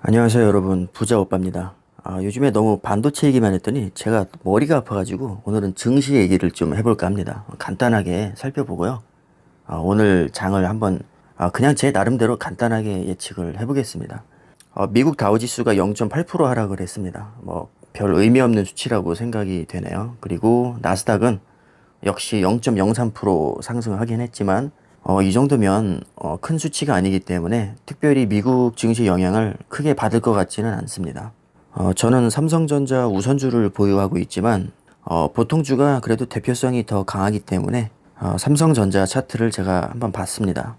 안녕하세요 여러분, 부자오빠입니다. 요즘에 너무 반도체 얘기만 했더니 제가 머리가 아파가지고 오늘은 증시 얘기를 좀 해볼까 합니다. 간단하게 살펴보고요. 오늘 장을 한번 그냥 제 나름대로 간단하게 예측을 해보겠습니다. 미국 다우지수가 0.8% 하락을 했습니다. 뭐 별 의미 없는 수치라고 생각이 되네요. 그리고 나스닥은 역시 0.03% 상승을 하긴 했지만 이 정도면 큰 수치가 아니기 때문에 특별히 미국 증시 영향을 크게 받을 것 같지는 않습니다. 저는 삼성전자 우선주를 보유하고 있지만 보통주가 그래도 대표성이 더 강하기 때문에 삼성전자 차트를 제가 한번 봤습니다.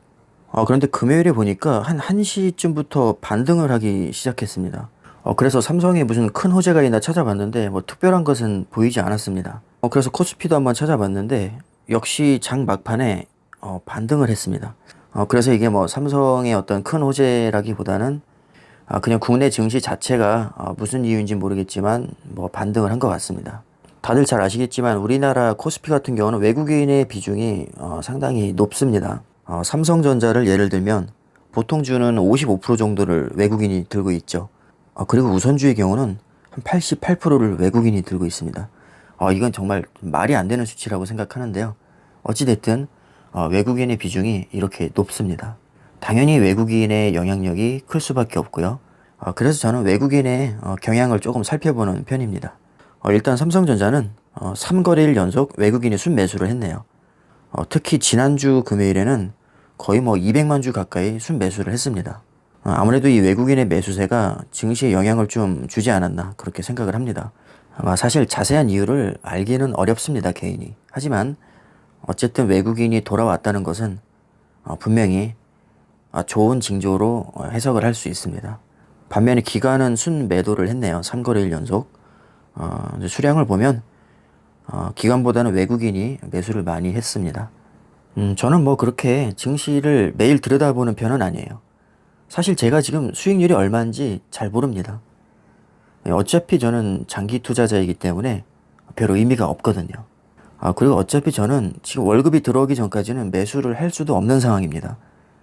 그런데 금요일에 보니까 한 1시쯤부터 반등을 하기 시작했습니다. 그래서 삼성에 무슨 큰 호재가 있나 찾아봤는데 뭐 특별한 것은 보이지 않았습니다. 그래서 코스피도 한번 찾아봤는데 역시 장 막판에 반등을 했습니다. 그래서 이게 뭐 삼성의 어떤 큰 호재라기보다는 그냥 국내 증시 자체가 무슨 이유인지 모르겠지만 뭐 반등을 한 것 같습니다. 다들 잘 아시겠지만 우리나라 코스피 같은 경우는 외국인의 비중이 상당히 높습니다. 삼성전자를 예를 들면 보통주는 55% 정도를 외국인이 들고 있죠. 그리고 우선주의 경우는 한 88%를 외국인이 들고 있습니다. 이건 정말 말이 안 되는 수치라고 생각하는데요. 어찌됐든 외국인의 비중이 이렇게 높습니다. 당연히 외국인의 영향력이 클 수밖에 없고요. 그래서 저는 외국인의 경향을 조금 살펴보는 편입니다. 일단 삼성전자는 3거래일 연속 외국인이 순매수를 했네요. 특히 지난주 금요일에는 거의 뭐 200만 주 가까이 순매수를 했습니다. 아무래도 이 외국인의 매수세가 증시에 영향을 좀 주지 않았나 그렇게 생각을 합니다. 사실 자세한 이유를 알기는 어렵습니다, 개인이. 하지만 어쨌든 외국인이 돌아왔다는 것은 분명히 좋은 징조로 해석을 할 수 있습니다. 반면에 기관은 순매도를 했네요. 3거래일 연속. 이제 수량을 보면 기관보다는 외국인이 매수를 많이 했습니다. 저는 뭐 그렇게 증시를 매일 들여다보는 편은 아니에요. 사실 제가 지금 수익률이 얼마인지 잘 모릅니다. 어차피 저는 장기 투자자이기 때문에 별 의미가 없거든요. 그리고 어차피 저는 지금 월급이 들어오기 전까지는 매수를 할 수도 없는 상황입니다.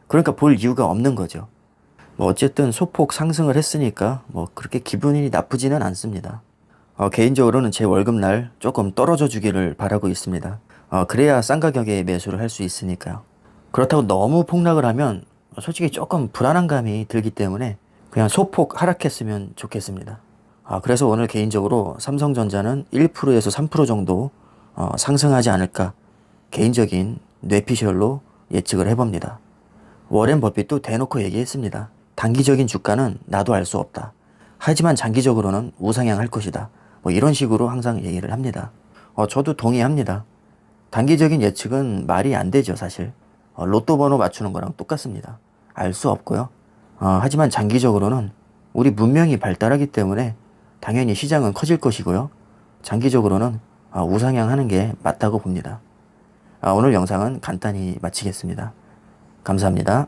그러니까 볼 이유가 없는 거죠. 뭐 어쨌든 소폭 상승을 했으니까 뭐 그렇게 기분이 나쁘지는 않습니다. 개인적으로는 제 월급날 조금 떨어져 주기를 바라고 있습니다. 그래야 싼 가격에 매수를 할 수 있으니까요. 그렇다고 너무 폭락을 하면 솔직히 조금 불안한 감이 들기 때문에 그냥 소폭 하락했으면 좋겠습니다. 그래서 오늘 개인적으로 삼성전자는 1%에서 3% 정도 상승하지 않을까 개인적인 뇌피셜로 예측을 해봅니다. 워렌 버핏도 대놓고 얘기했습니다. 단기적인 주가는 나도 알 수 없다. 하지만 장기적으로는 우상향할 것이다. 뭐 이런 식으로 항상 얘기를 합니다. 저도 동의합니다. 단기적인 예측은 말이 안 되죠, 사실. 로또 번호 맞추는 거랑 똑같습니다. 알 수 없고요. 하지만 장기적으로는 우리 문명이 발달하기 때문에 당연히 시장은 커질 것이고요. 장기적으로는 우상향하는 게 맞다고 봅니다. 오늘 영상은 간단히 마치겠습니다. 감사합니다.